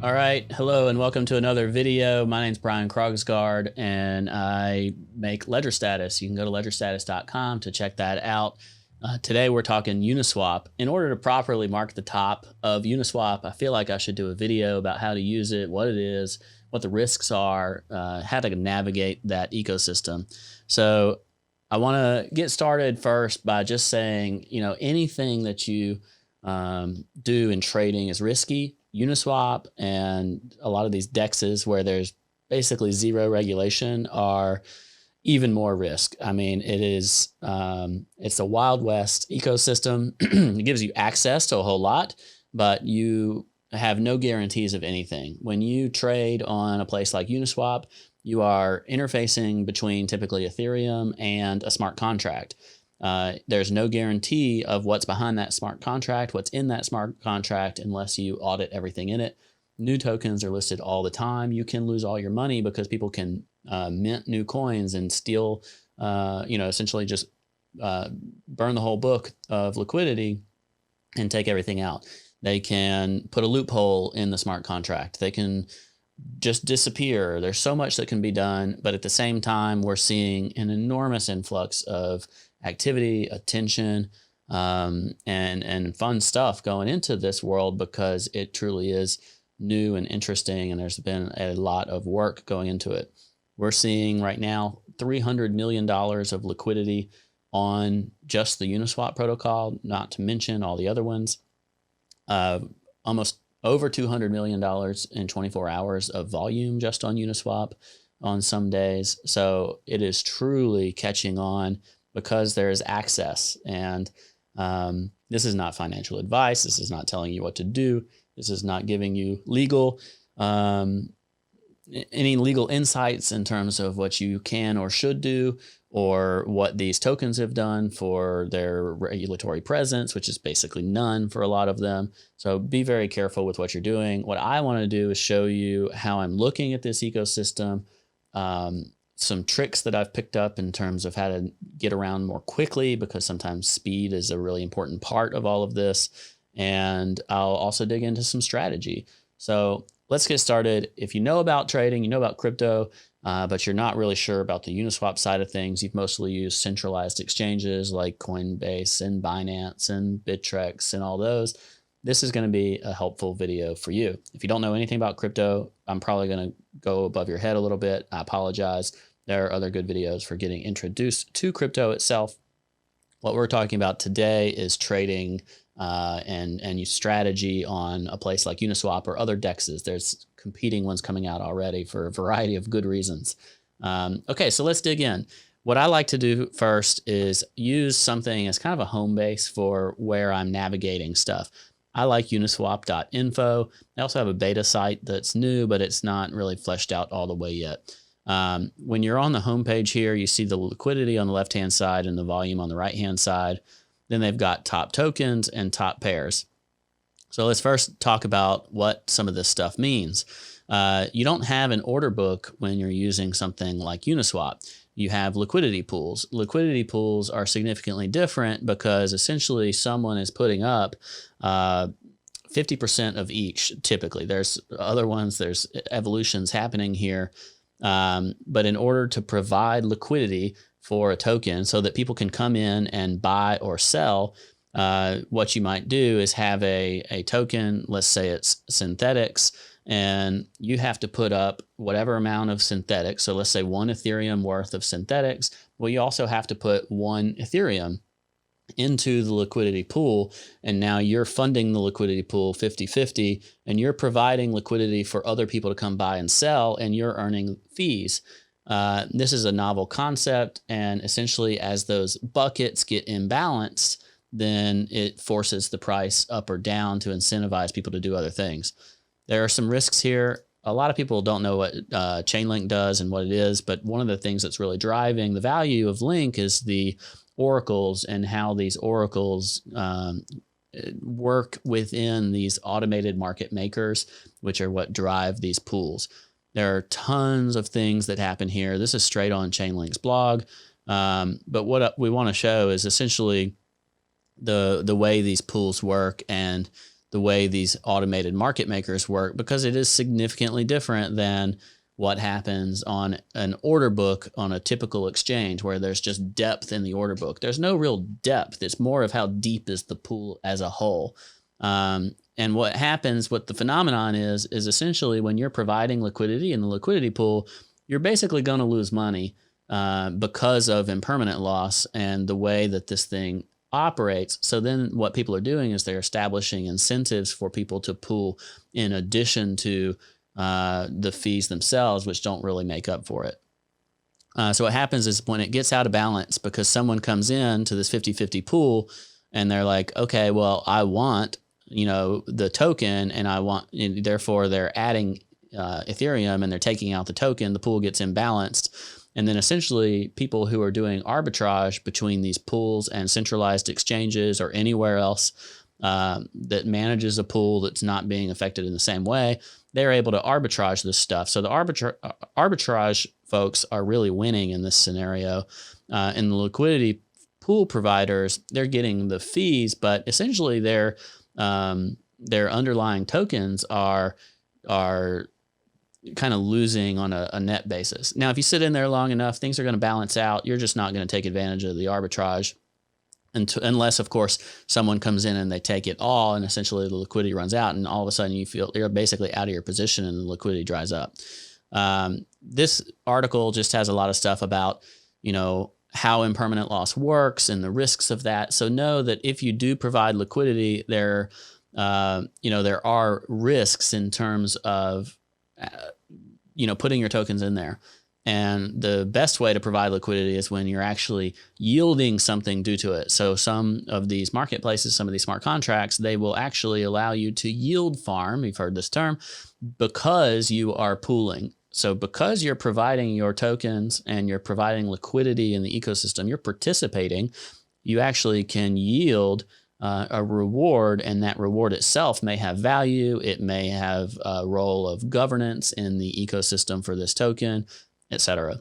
All right, hello and welcome to another video. My name's Brian Krogsgaard and I make Ledger Status. You can go to ledgerstatus.com to check that out. Today we're talking Uniswap. In order to properly mark the top of Uniswap, I feel like I should do a video about how to use it, what it is, what the risks are, how to navigate that ecosystem. So I want to get started first by just saying, anything that you do in trading is risky. Uniswap and a lot of these DEXs where there's basically zero regulation are even more risk. I mean, it's a Wild West ecosystem. It gives you access to a whole lot, but you have no guarantees of anything. When you trade on a place like Uniswap, you are interfacing between typically Ethereum and a smart contract. There's no guarantee of what's behind that smart contract, what's in that smart contract, unless you audit everything in it. New tokens are listed all the time. You can lose all your money because people can mint new coins and steal, essentially just burn the whole book of liquidity and take everything out. They can put a loophole in the smart contract. They can just disappear. There's so much that can be done, but at the same time, we're seeing an enormous influx of activity, attention, and fun stuff going into this world because it truly is new and interesting, and there's been a lot of work going into it. We're seeing right now $300 million of liquidity on just the Uniswap protocol, not to mention all the other ones. Almost over $200 million in 24 hours of volume just on Uniswap on some days. So it is truly catching on because there is access. And this is not financial advice. This is not telling you what to do. This is not giving you any legal insights in terms of what you can or should do, or what these tokens have done for their regulatory presence, which is basically none for a lot of them. So be very careful with what you're doing. What I want to do is show you how I'm looking at this ecosystem, some tricks that I've picked up in terms of how to get around more quickly, because sometimes speed is a really important part of all of this. And I'll also dig into some strategy. So let's get started. If you know about trading, you know about crypto, but you're not really sure about the Uniswap side of things, you've mostly used centralized exchanges like Coinbase and Binance and Bittrex and all those, this is going to be a helpful video for you. If you don't know anything about crypto, I'm probably going to go above your head a little bit. I apologize. There are other good videos for getting introduced to crypto itself. What we're talking about today is trading and use strategy on a place like Uniswap or other DEXs. There's competing ones coming out already for a variety of good reasons. Okay, so let's dig in. What I like to do first is use something as kind of a home base for where I'm navigating stuff. I like uniswap.info. I also have a beta site that's new, but it's not really fleshed out all the way yet. When you're on the home page here, you see the liquidity on the left-hand side and the volume on the right-hand side. Then they've got top tokens and top pairs. So let's first talk about what some of this stuff means. You don't have an order book when you're using something like Uniswap. You have liquidity pools. Liquidity pools are significantly different because essentially someone is putting up 50% of each typically. There's other ones, there's evolutions happening here. But in order to provide liquidity for a token so that people can come in and buy or sell, what you might do is have a token, let's say it's synthetics, and you have to put up whatever amount of synthetics. So let's say 1 Ethereum worth of synthetics. Well, you also have to put 1 Ethereum into the liquidity pool, and now you're funding the liquidity pool 50-50, and you're providing liquidity for other people to come buy and sell, and you're earning fees. This is a novel concept, and essentially as those buckets get imbalanced, then it forces the price up or down to incentivize people to do other things. There are some risks here. A lot of people don't know what Chainlink does and what it is, but one of the things that's really driving the value of Link is the oracles and how these oracles work within these automated market makers, which are what drive these pools. There are tons of things that happen here. This is straight on Chainlink's blog. But what we want to show is essentially the way these pools work and the way these automated market makers work, because it is significantly different than what happens on an order book on a typical exchange, where there's just depth in the order book. There's no real depth. It's more of how deep is the pool as a whole. And what happens, what the phenomenon is essentially when you're providing liquidity in the liquidity pool, you're basically going to lose money because of impermanent loss and the way that this thing operates. So then what people are doing is they're establishing incentives for people to pool in addition to the fees themselves, which don't really make up for it. So what happens is when it gets out of balance because someone comes in to this 50-50 pool and they're like, okay, well, I want, the token, and therefore they're adding Ethereum and they're taking out the token, the pool gets imbalanced. And then essentially people who are doing arbitrage between these pools and centralized exchanges or anywhere else that manages a pool that's not being affected in the same way, they're able to arbitrage this stuff. So the arbitrage folks are really winning in this scenario. And the liquidity pool providers, they're getting the fees, but essentially their underlying tokens are kind of losing on a net basis. Now, if you sit in there long enough, things are going to balance out. You're just not going to take advantage of the arbitrage unless, of course, someone comes in and they take it all and essentially the liquidity runs out and all of a sudden you feel you're basically out of your position and the liquidity dries up. This article just has a lot of stuff about, how impermanent loss works and the risks of that. So know that if you do provide liquidity, there are risks in terms of putting your tokens in there. And the best way to provide liquidity is when you're actually yielding something due to it. So some of these marketplaces, some of these smart contracts, they will actually allow you to yield farm. You've heard this term, because you are pooling. So because you're providing your tokens and you're providing liquidity in the ecosystem, you're participating, you actually can yield a reward, and that reward itself may have value. It may have a role of governance in the ecosystem for this token, etc.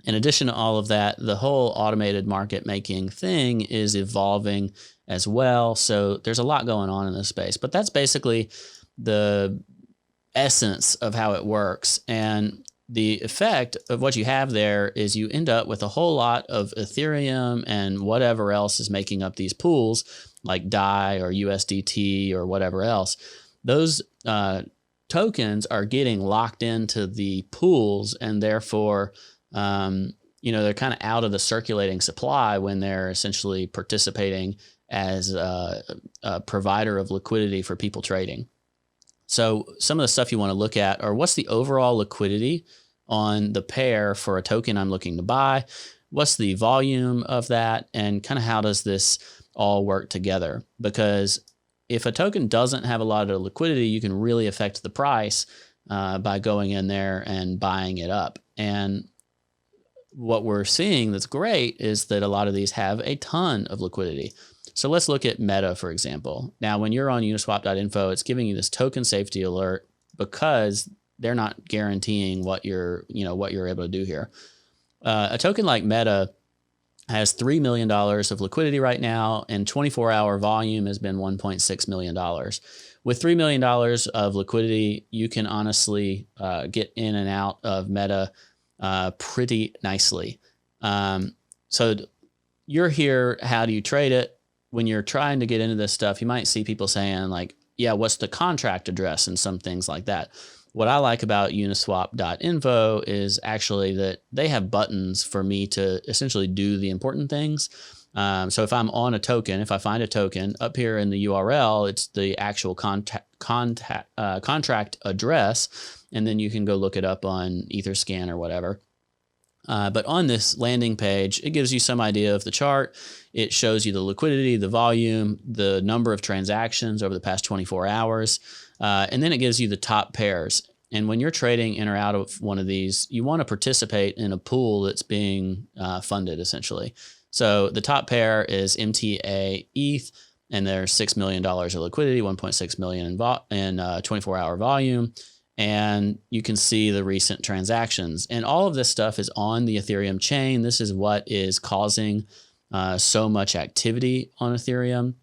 In addition to all of that, the whole automated market making thing is evolving as well. So there's a lot going on in this space, but that's basically the essence of how it works. And the effect of what you have there is you end up with a whole lot of Ethereum and whatever else is making up these pools, like DAI or USDT or whatever else. Those tokens are getting locked into the pools, and therefore, they're kind of out of the circulating supply when they're essentially participating as a provider of liquidity for people trading. So some of the stuff you want to look at are what's the overall liquidity on the pair for a token I'm looking to buy? What's the volume of that? And kind of how does this all work together? Because if a token doesn't have a lot of liquidity, you can really affect the price by going in there and buying it up. And what we're seeing that's great is that a lot of these have a ton of liquidity. So let's look at Meta, for example. Now, when you're on uniswap.info, it's giving you this token safety alert because they're not guaranteeing what you're able to do here. A token like Meta has $3 million of liquidity right now, and 24-hour volume has been $1.6 million. With $3 million of liquidity, you can honestly get in and out of Meta pretty nicely. So you're here, how do you trade it? When you're trying to get into this stuff, you might see people saying like, yeah, what's the contract address and some things like that. What I like about uniswap.info is actually that they have buttons for me to essentially do the important things. So if I'm on a token, if I find a token up here in the URL, it's the actual contract address, and then you can go look it up on Etherscan or whatever. But on this landing page, it gives you some idea of the chart. It shows you the liquidity, the volume, the number of transactions over the past 24 hours. And then it gives you the top pairs. And when you're trading in or out of one of these, you want to participate in a pool that's being funded, essentially. So the top pair is MTA ETH, and there's $6 million of liquidity, 1.6 million in 24-hour volume. And you can see the recent transactions. And all of this stuff is on the Ethereum chain. This is what is causing so much activity on Ethereum.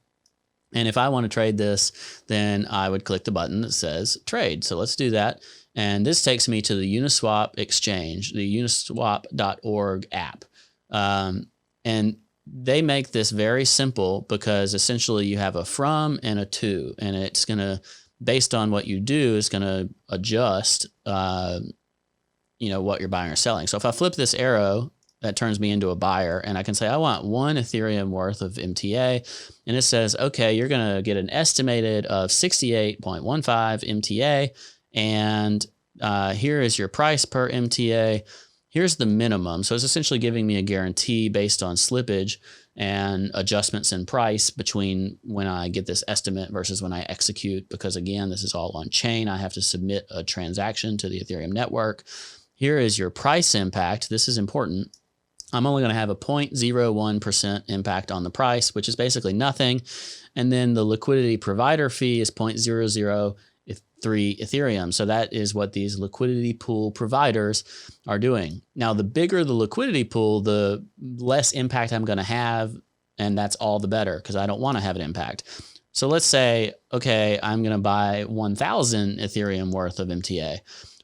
And if I want to trade this, then I would click the button that says trade. So let's do that. And this takes me to the Uniswap Exchange, the uniswap.org app. And they make this very simple because essentially you have a from and a to, and it's going to, based on what you do, is going to adjust, what you're buying or selling. So if I flip this arrow, that turns me into a buyer, and I can say I want 1 Ethereum worth of MTA, and it says, okay, you're going to get an estimated of 68.15 MTA, and here is your price per MTA. Here's the minimum. So it's essentially giving me a guarantee based on slippage and adjustments in price between when I get this estimate versus when I execute, because again, this is all on chain. I have to submit a transaction to the Ethereum network. Here is your price impact. This is important. I'm only going to have a 0.01% impact on the price, which is basically nothing. And then the liquidity provider fee is 0.003 Ethereum. So that is what these liquidity pool providers are doing. Now, the bigger the liquidity pool, the less impact I'm going to have. And that's all the better because I don't want to have an impact. So let's say, okay, I'm going to buy 1,000 Ethereum worth of MTA.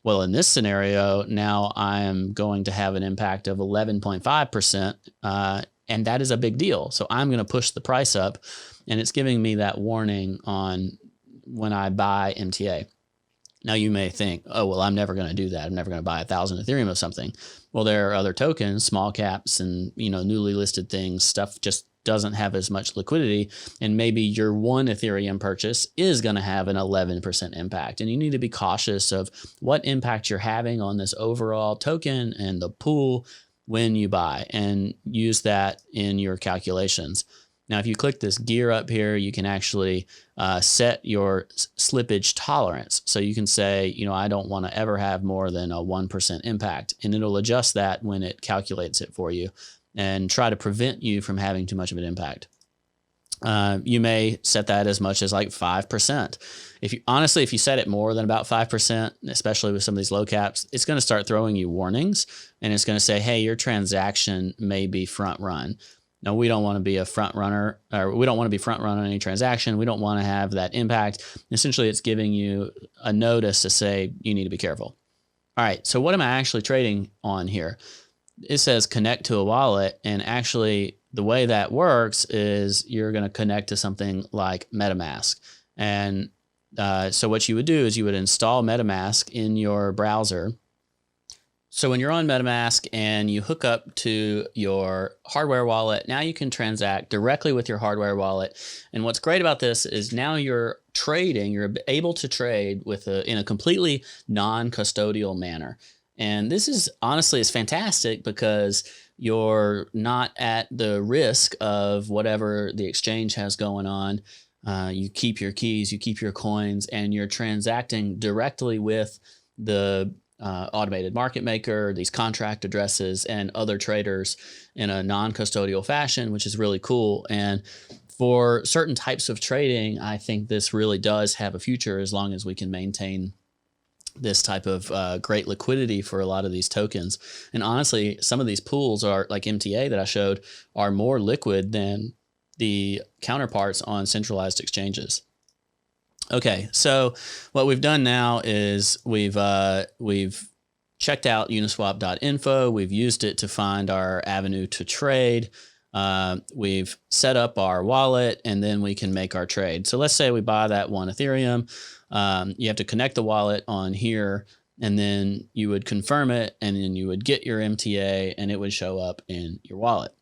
Well, in this scenario, now I am going to have an impact of 11.5%, and that is a big deal. So I'm going to push the price up, and it's giving me that warning on when I buy MTA. Now you may think, oh, well, I'm never going to do that. I'm never going to buy 1,000 Ethereum of something. Well, there are other tokens, small caps and, newly listed things, stuff just doesn't have as much liquidity, and maybe your 1 Ethereum purchase is going to have an 11% impact, and you need to be cautious of what impact you're having on this overall token and the pool when you buy, and use that in your calculations. Now, if you click this gear up here, you can actually set your slippage tolerance. So you can say, I don't want to ever have more than a 1% impact, and it'll adjust that when it calculates it for you and try to prevent you from having too much of an impact. You may set that as much as like 5%. If you set it more than about 5%, especially with some of these low caps, it's going to start throwing you warnings, and it's going to say, hey, your transaction may be front run. Now, we don't want to be a front runner, or we don't want to be front running any transaction. We don't want to have that impact. Essentially, it's giving you a notice to say you need to be careful. All right, so what am I actually trading on here? It says connect to a wallet, and actually the way that works is you're going to connect to something like Metamask. And so what you would do is you would install Metamask in your browser. So when you're on Metamask and you hook up to your hardware wallet, now you can transact directly with your hardware wallet. And what's great about this is now you're able to trade in a completely non-custodial manner. And this is fantastic because you're not at the risk of whatever the exchange has going on. You keep your keys, you keep your coins, and you're transacting directly with the automated market maker, these contract addresses, and other traders in a non-custodial fashion, which is really cool. And for certain types of trading, I think this really does have a future as long as we can maintain this type of great liquidity for a lot of these tokens. And honestly, some of these pools are like MTA that I showed are more liquid than the counterparts on centralized exchanges. Okay, so what we've done now is we've checked out uniswap.info. We've used it to find our avenue to trade. We've set up our wallet, and then we can make our trade. So let's say we buy that 1 Ethereum. You have to connect the wallet on here, and then you would confirm it, and then you would get your MTA, and it would show up in your wallet.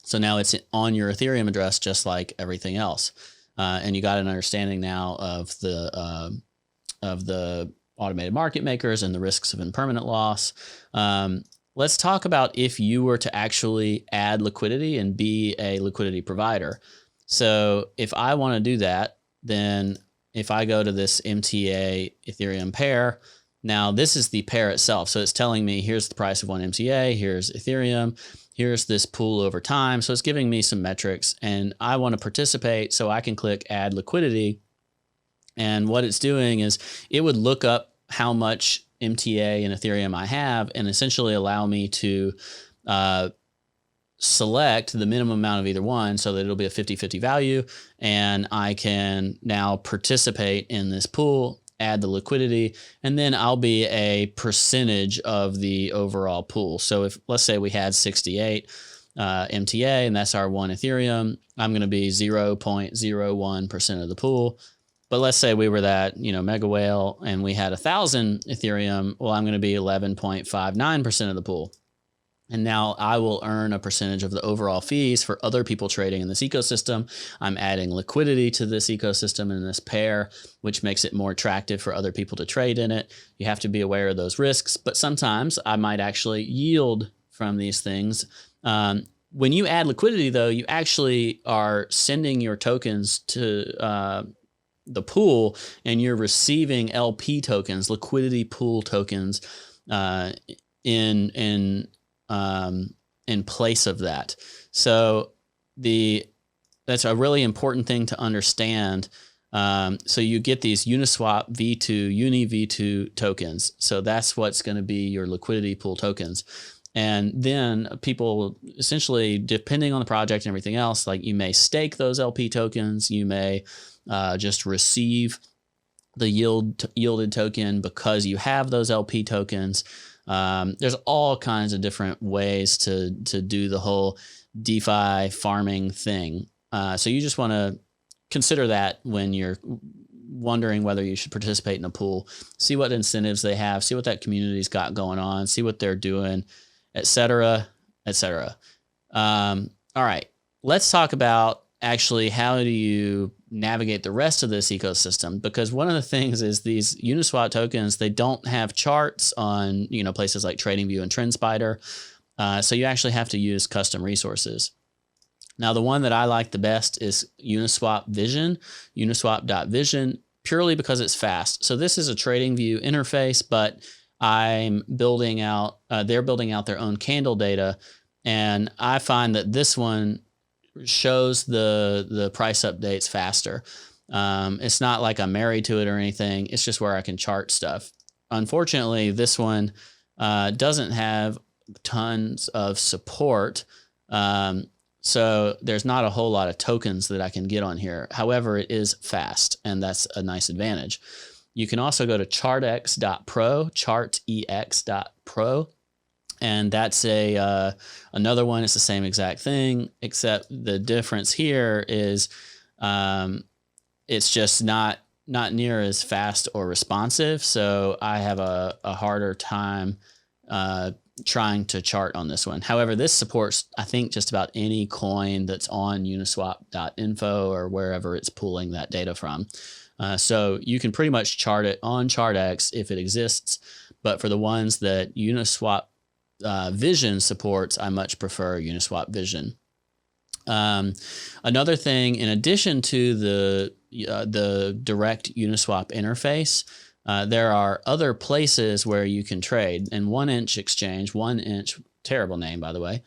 So now it's on your Ethereum address, just like everything else. And you got an understanding now of the automated market makers and the risks of impermanent loss. Let's talk about if you were to actually add liquidity and be a liquidity provider. So if I want to do that, then if I go to this MTA Ethereum pair, now this is the pair itself. So it's telling me here's the price of 1 MTA, here's Ethereum, here's this pool over time. So it's giving me some metrics, and I want to participate, so I can click add liquidity. And what it's doing is it would look up how much MTA and Ethereum I have and essentially allow me to select the minimum amount of either one so that it'll be a 50-50 value, and I can now participate in this pool, add the liquidity, and then I'll be a percentage of the overall pool. So if, let's say we had 68 MTA, and that's our one Ethereum, I'm going to be 0.01% of the pool. But let's say we were that, mega whale, and we had 1,000 Ethereum. Well, I'm going to be 11.59% of the pool. And now I will earn a percentage of the overall fees for other people trading in this ecosystem. I'm adding liquidity to this ecosystem and this pair, which makes it more attractive for other people to trade in it. You have to be aware of those risks, but sometimes I might actually yield from these things. When you add liquidity, though, you actually are sending your tokens to the pool, and you're receiving LP tokens, liquidity pool tokens, in place of that. So that's a really important thing to understand. So you get these Uniswap V2, Uni V2 tokens. So that's what's going to be your liquidity pool tokens. And then people essentially, depending on the project and everything else, like you may stake those LP tokens, you may just receive the yielded token because you have those LP tokens. There's all kinds of different ways to do the whole DeFi farming thing. So you just want to consider that when you're wondering whether you should participate in a pool. See what incentives they have, see what that community's got going on, see what they're doing, et cetera, et cetera. All right, let's talk about actually how do you navigate the rest of this ecosystem, because one of the things is these Uniswap tokens, they don't have charts on places like TradingView and TrendSpider, so you actually have to use custom resources. Now, the one that I like the best is Uniswap Vision, uniswap.vision, purely because it's fast. So this is a TradingView interface, but I'm building out, they're building out their own candle data, and I find that this one shows the price updates faster. It's not like I'm married to it or anything. It's just where I can chart stuff. Unfortunately, this one doesn't have tons of support. So there's not a whole lot of tokens that I can get on here. However, it is fast, and that's a nice advantage. You can also go to chartex.pro, chartex.pro. And that's another one. It's the same exact thing, except the difference here is it's just not near as fast or responsive. So I have a harder time trying to chart on this one. However, this supports, I think, just about any coin that's on uniswap.info or wherever it's pulling that data from. So you can pretty much chart it on ChartX if it exists. But for the ones that Uniswap Vision supports, I much prefer Uniswap Vision. Another thing, in addition to the direct Uniswap interface, there are other places where you can trade. And Oneinch Exchange, Oneinch, terrible name by the way,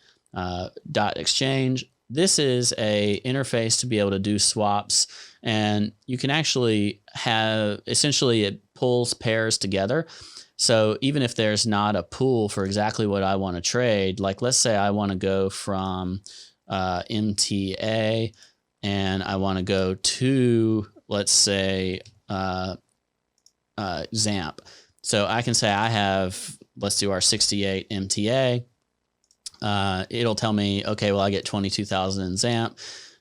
.exchange. This is a interface to be able to do swaps, and you can actually have, essentially it pulls pairs together. So even if there's not a pool for exactly what I want to trade, like let's say I want to go from MTA and I want to go to, let's say, ZAMP. So I can say I have, let's do our 68 MTA. It'll tell me, okay, well, I get 22,000 in ZAMP.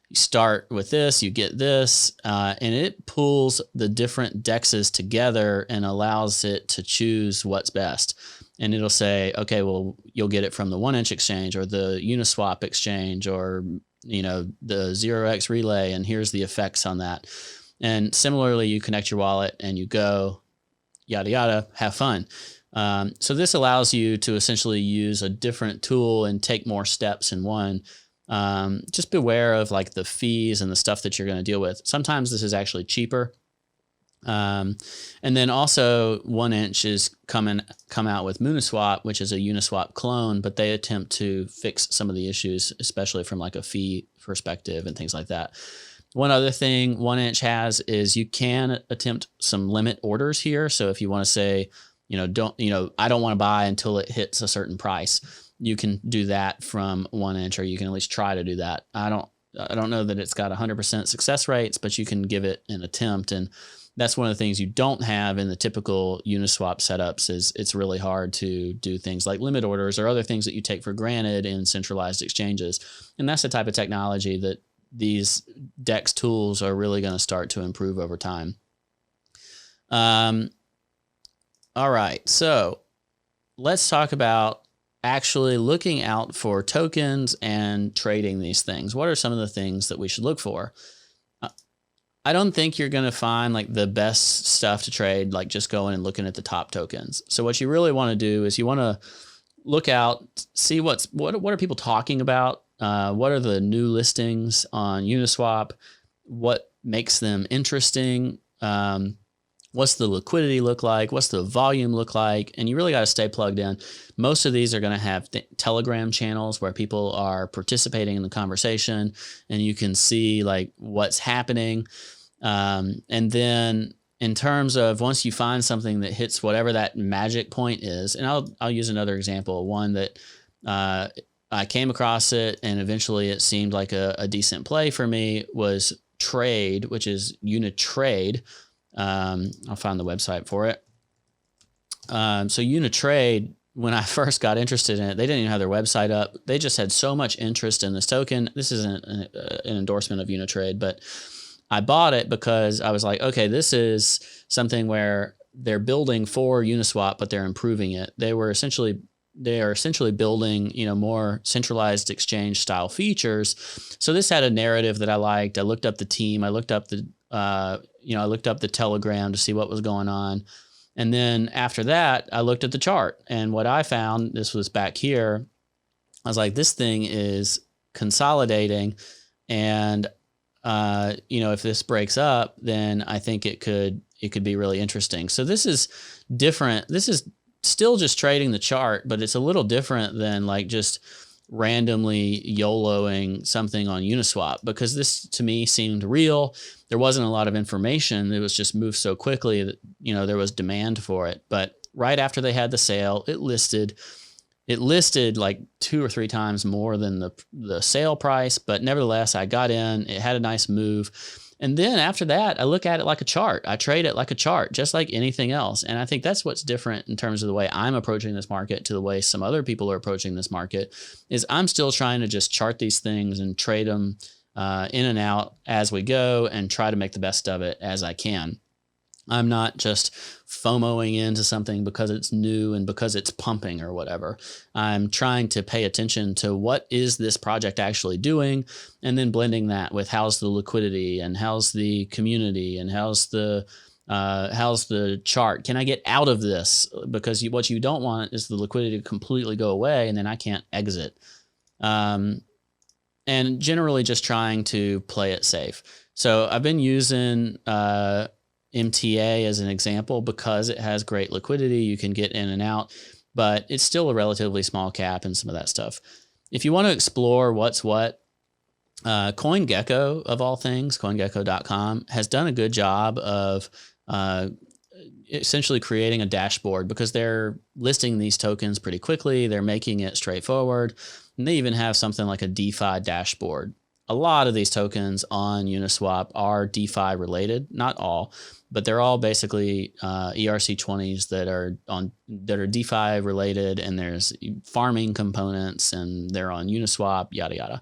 You start with this, you get this, and it pulls the different DEXs together and allows it to choose what's best. And it'll say, okay, well, you'll get it from the Oneinch Exchange or the Uniswap Exchange or, the 0x Relay, and here's the effects on that. And similarly, you connect your wallet and you go, yada, yada, have fun. So this allows you to essentially use a different tool and take more steps in one. Just beware of like the fees and the stuff that you're going to deal with. Sometimes this is actually cheaper. And then also Oneinch is come out with Uniswap, which is a Uniswap clone, but they attempt to fix some of the issues, especially from like a fee perspective and things like that. One other thing Oneinch has is you can attempt some limit orders here. So if you want to say, I don't want to buy until it hits a certain price. you can do that from Oneinch, or you can at least try to do that. I don't know that it's got 100% success rates, but you can give it an attempt. And that's one of the things you don't have in the typical Uniswap setups. Is it's really hard to do things like limit orders or other things that you take for granted in centralized exchanges. And that's the type of technology that these DEX tools are really going to start to improve over time. All right, so let's talk about actually looking out for tokens and trading these things. What are some of the things that we should look for? I don't think you're going to find like the best stuff to trade, like just going and looking at the top tokens. So what you really want to do is you want to look out, see what are people talking about? What are the new listings on Uniswap? What makes them interesting? What's the liquidity look like? What's the volume look like? And you really got to stay plugged in. Most of these are going to have Telegram channels where people are participating in the conversation, and you can see like what's happening. And then in terms of once you find something that hits whatever that magic point is, and I'll use another example, one that I came across it and eventually it seemed like a decent play for me was Trade, which is Unitrade. I'll find the website for it. So Unitrade, when I first got interested in it, they didn't even have their website up. They just had so much interest in this token. This isn't an endorsement of Unitrade, but I bought it because I was like, okay, this is something where they're building for Uniswap, but they're improving it. They are essentially building, more centralized exchange style features. So this had a narrative that I liked. I looked up the team. I looked up the Telegram to see what was going on. And then after that, I looked at the chart, and what I found, this was back here, I was like, this thing is consolidating. And, if this breaks up, then I think it could be really interesting. So this is different. This is still just trading the chart, but it's a little different than like just randomly YOLOing something on Uniswap, because this to me seemed real. There wasn't a lot of information. It was just moved so quickly that, there was demand for it. But right after they had the sale, it listed like 2 or 3 times more than the sale price. But nevertheless, I got in, it had a nice move. And then after that, I look at it like a chart. I trade it like a chart, just like anything else. And I think that's what's different in terms of the way I'm approaching this market to the way some other people are approaching this market, is I'm still trying to just chart these things and trade them in and out as we go and try to make the best of it as I can. I'm not just FOMOing into something because it's new and because it's pumping or whatever. I'm trying to pay attention to what is this project actually doing, and then blending that with how's the liquidity and how's the community and how's the chart. Can I get out of this? Because what you don't want is the liquidity to completely go away and then I can't exit. And generally just trying to play it safe. So I've been using MTA as an example because it has great liquidity. You can get in and out, but it's still a relatively small cap and some of that stuff. If you want to explore what's what, CoinGecko, of all things, CoinGecko.com, has done a good job of essentially creating a dashboard, because they're listing these tokens pretty quickly. They're making it straightforward. And they even have something like a DeFi dashboard. A lot of these tokens on Uniswap are DeFi related, not all, but they're all basically ERC20s that are DeFi related, and there's farming components, and they're on Uniswap, yada yada.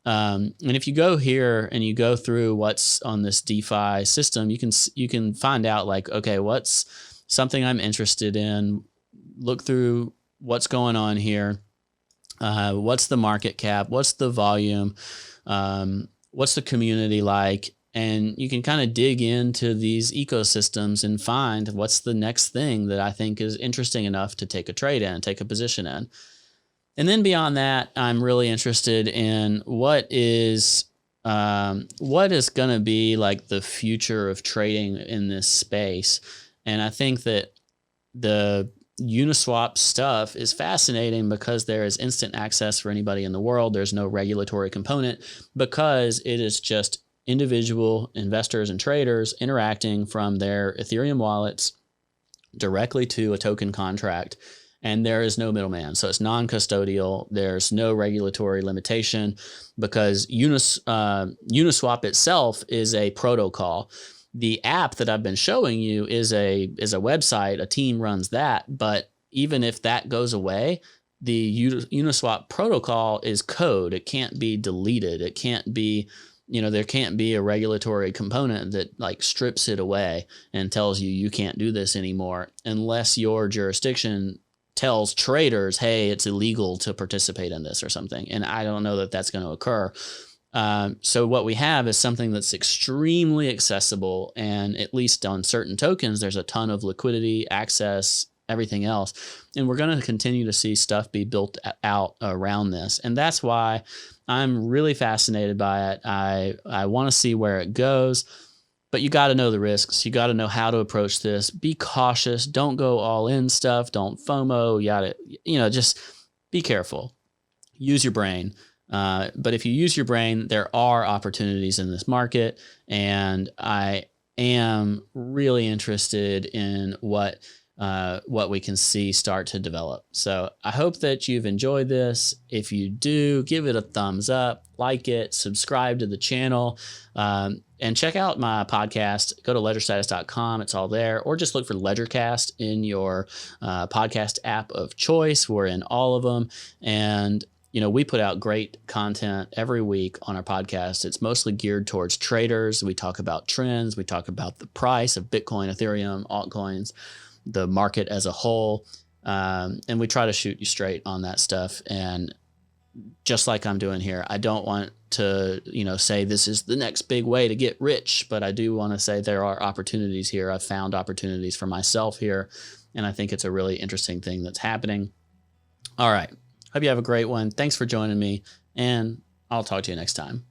And if you go here and you go through what's on this DeFi system, you can find out like, okay, what's something I'm interested in. Look through what's going on here. What's the market cap? What's the volume? What's the community like? And you can kind of dig into these ecosystems and find what's the next thing that I think is interesting enough to take a trade in, take a position in. And then beyond that, I'm really interested in what is going to be like the future of trading in this space. And I think that the Uniswap stuff is fascinating because there is instant access for anybody in the world. There's no regulatory component, because it is just individual investors and traders interacting from their Ethereum wallets directly to a token contract. and there is no middleman. So it's non-custodial. There's no regulatory limitation because Uniswap itself is a protocol. The app that I've been showing you is a website. A team runs that, but even if that goes away, the Uniswap protocol is code. It can't be deleted. It can't be, there can't be a regulatory component that like strips it away and tells you can't do this anymore unless your jurisdiction tells traders, hey, it's illegal to participate in this or something. And I don't know that that's going to occur. So what we have is something that's extremely accessible, and at least on certain tokens, there's a ton of liquidity, access, everything else. And we're going to continue to see stuff be built out around this. And that's why I'm really fascinated by it. I want to see where it goes, but you got to know the risks. You got to know how to approach this. Be cautious. Don't go all in stuff. Don't FOMO. Just be careful. Use your brain. But if you use your brain, there are opportunities in this market, and I am really interested in what we can see start to develop. So I hope that you've enjoyed this. If you do, give it a thumbs up, like it, subscribe to the channel, and check out my podcast. Go to ledgerstatus.com. It's all there, or just look for Ledgercast in your podcast app of choice. We're in all of them. And we put out great content every week on our podcast. It's mostly geared towards traders. We talk about trends. We talk about the price of Bitcoin, Ethereum, altcoins, the market as a whole. And we try to shoot you straight on that stuff. And just like I'm doing here, I don't want to, say this is the next big way to get rich, but I do want to say there are opportunities here. I've found opportunities for myself here, and I think it's a really interesting thing that's happening. All right. Hope you have a great one. Thanks for joining me, and I'll talk to you next time.